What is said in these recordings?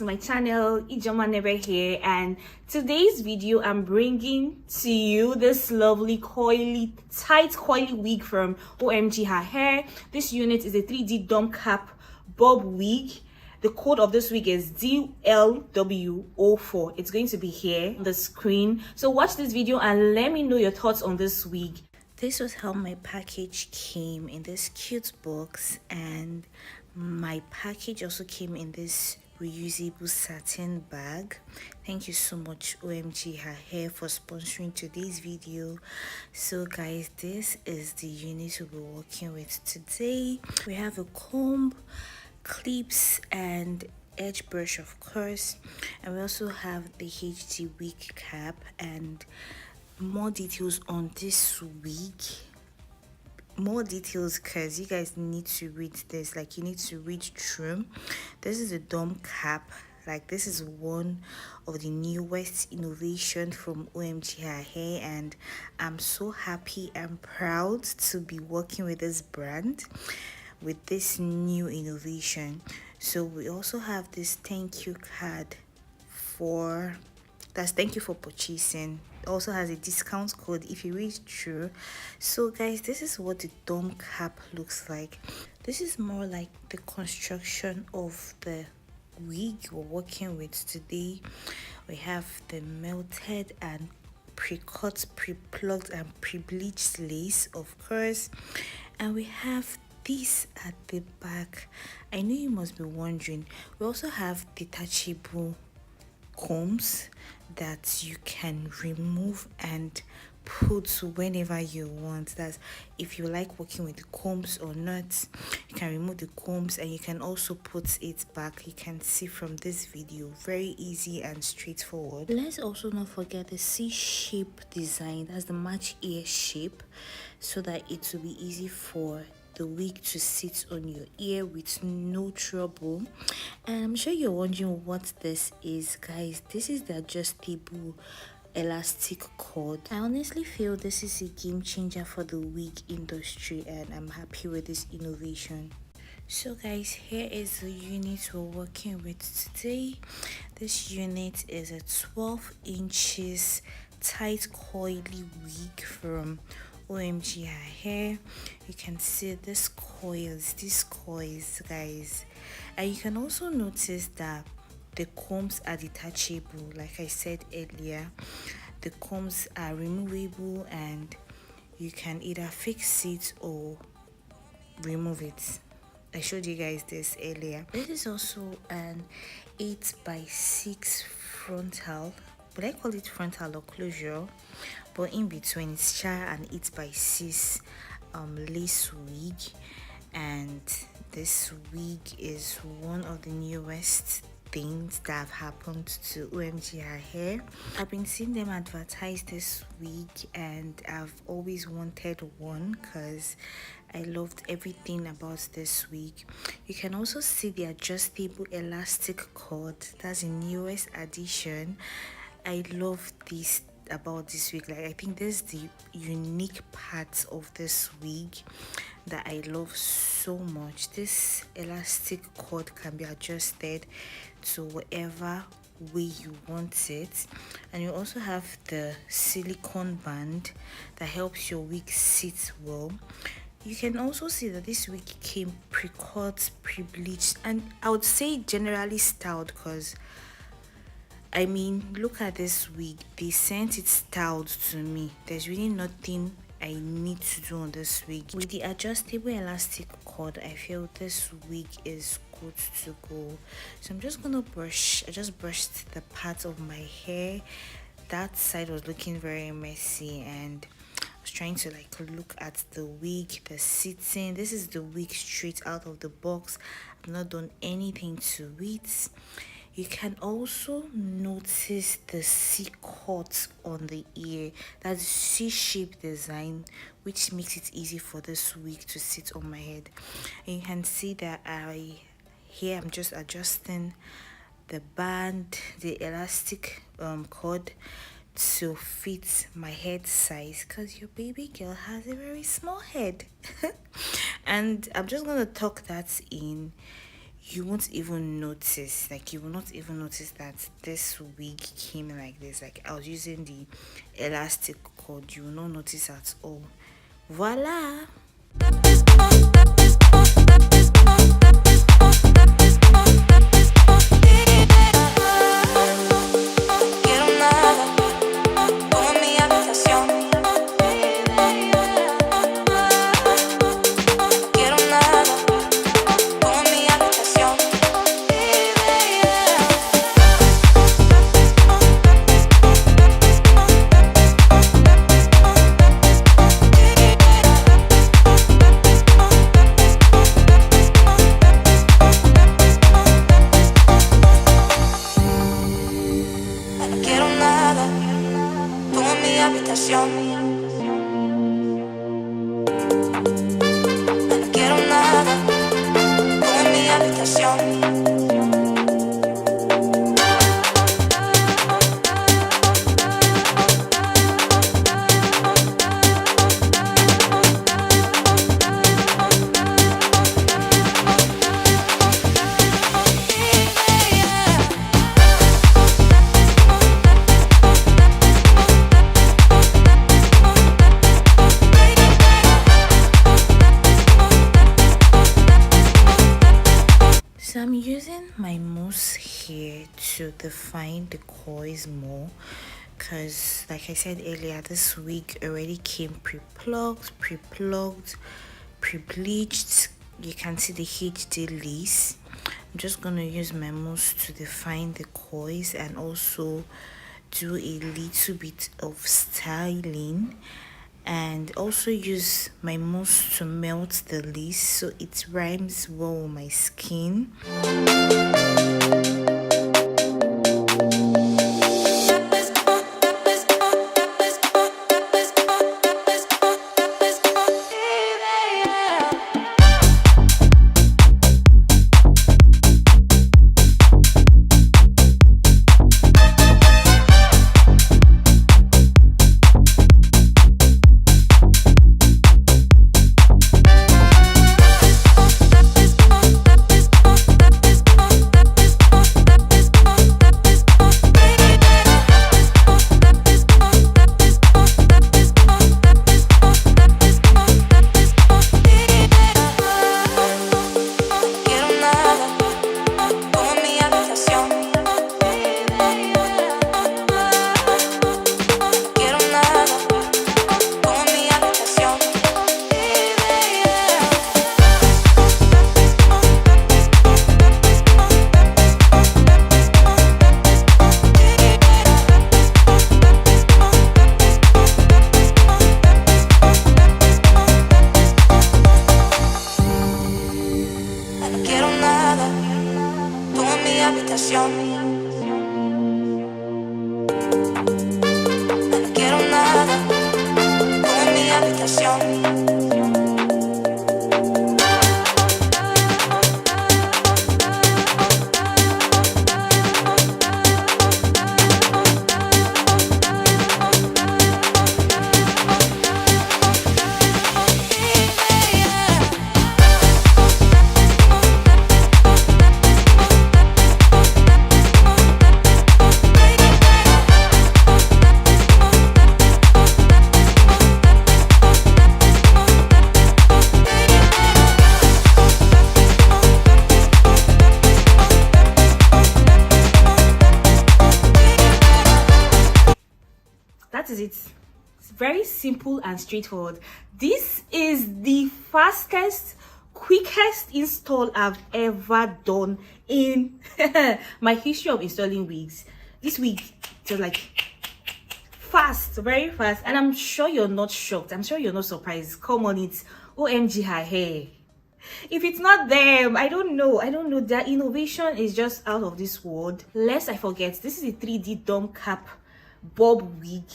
to my channel. 𝐃𝐈𒐒𝐿 here, and today's video I'm bringing to you this lovely tight coily wig from OMGHerHair. This unit is a 3D dome cap bob wig. The code of this wig is DLW04. It's going to be here on the screen. So watch this video and let me know your thoughts on this wig. This was how my package came, in this cute box, and my package also came in this reusable satin bag. Thank you so much OMGHerHair for sponsoring today's video. So guys, this is the unit we'll be working with today. We have a comb, clips, and edge brush, of course, and we also have the HD wig cap and more details on this wig. More details because you guys need to read this, like you need to read through. This is a dome cap. Like, this is one of the newest innovation from OMGHerHair, and I'm so happy and proud to be working with this brand with this new innovation. So we also have this thank you card for thank you for purchasing. It also has a discount code if you read through. So guys, this is what the dome cap looks like. This is more like the construction of the wig we're working with today. We have the melted and pre-cut, pre-plucked, and pre-bleached lace, of course, and we have this at the back. I know you must be wondering, we also have detachable combs that you can remove and put whenever you want. That's if you like working with the combs or not. You can remove the combs and you can also put it back. You can see from this video, very easy and straightforward. Let's also not forget the C-shape design. That's the match ear shape, so that it will be easy for the wig to sit on your ear with no trouble. And I'm sure you're wondering what this is, guys. This is the adjustable elastic cord. I honestly feel this is a game changer for the wig industry, and I'm happy with this innovation. So guys, here is the unit we're working with today. This unit is a 12 inches tight coily wig from OMGHerHair. You can see these coils, guys, and you can also notice that the combs are detachable. Like I said earlier, the combs are removable and you can either fix it or remove it. I showed you guys this earlier. This is also an 8x6 frontal, but I call it frontal or closure, but in between it's an 8x6 lace wig. And this wig is one of the newest things that have happened to OMGHerHair. I've been seeing them advertise this wig and I've always wanted one because I loved everything about this wig. You can also see the adjustable elastic cord. That's the newest addition. I love this about this wig. Like, I think this is the unique part of this wig that I love so much. This elastic cord can be adjusted to whatever way you want it, and you also have the silicone band that helps your wig sit well. You can also see that this wig came pre-cut, pre-bleached, and I would say generally styled, because I mean, look at this wig. They sent it styled to me. There's really nothing I need to do on this wig. With the adjustable elastic cord, I feel this wig is good to go. So I'm just gonna brush. I just brushed the part of my hair. That side was looking very messy, and I was trying to like look at the wig, the sitting. This is the wig straight out of the box. I've not done anything to it. You can also notice the C-cut on the ear. That's C-shaped design, which makes it easy for this wig to sit on my head. And you can see that here I'm just adjusting the band, the elastic cord to fit my head size, because your baby girl has a very small head. And I'm just gonna tuck that in you won't even notice, like you will not even notice that this wig came like this. Like I was using the elastic cord, you will not notice at all. Voila. So I'm using my mousse here to define the coils more, because like I said earlier, this wig already came pre-plucked, pre-bleached. You can see the HD lace. I'm just gonna use my mousse to define the coils and also do a little bit of styling, and also use my mousse to melt the lace so it rhymes well with my skin. That is it. It's very simple and straightforward. This is the fastest, quickest install I've ever done in my history of installing wigs. This wig was like fast, very fast, and I'm sure you're not shocked. I'm sure you're not surprised. Come on, it's OMGHerHair. If it's not them, I don't know. Their innovation is just out of this world. Lest I forget, this is a 3D DOME CAP bob wig,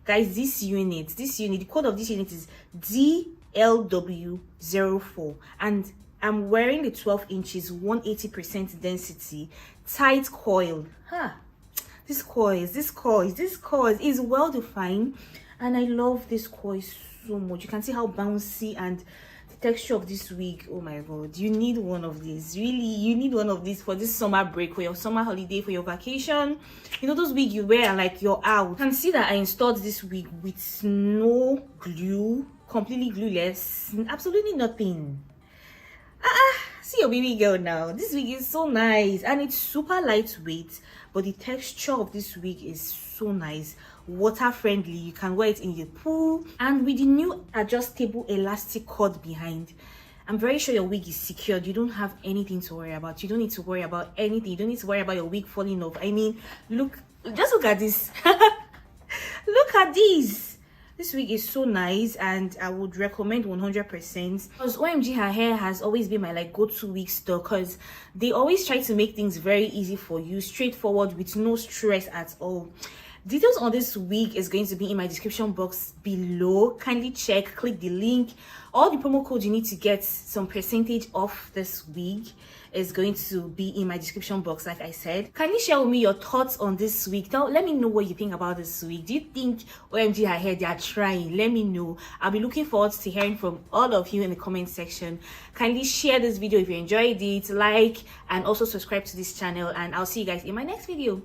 guys. This unit, the code of this unit is DLW04, and I'm wearing the 12 inches 180% density tight coil. This coil is well defined, and I love this coil so much. You can see how bouncy and the texture of this wig, oh my god, you need one of these. Really, you need one of these for this summer break, for your summer holiday, for your vacation. You know those wigs you wear and like you're out. You can see that I installed this wig with no glue, completely glueless, absolutely nothing. See your baby girl now. This wig is so nice and it's super lightweight, but the texture of this wig is so nice, water friendly. You can wear it in the pool, and with the new adjustable elastic cord behind, I'm very sure your wig is secured. You don't have anything to worry about. You don't need to worry about anything. You don't need to worry about your wig falling off. I mean, just look at this. Look at this. This wig is so nice and I would recommend 100%, because OMGHerHair has always been my like go-to wig store, because they always try to make things very easy for you, straightforward, with no stress at all. Details on this wig is going to be in my description box below. Kindly check, click the link. All the promo codes you need to get some percentage off this wig is going to be in my description box, like I said. Kindly share with me your thoughts on this wig. Now let me know what you think about this wig. Do you think OMGHerHair, they are trying? Let me know. I'll be looking forward to hearing from all of you in the comment section. Kindly share this video if you enjoyed it, like, and also subscribe to this channel, and I'll see you guys in my next video.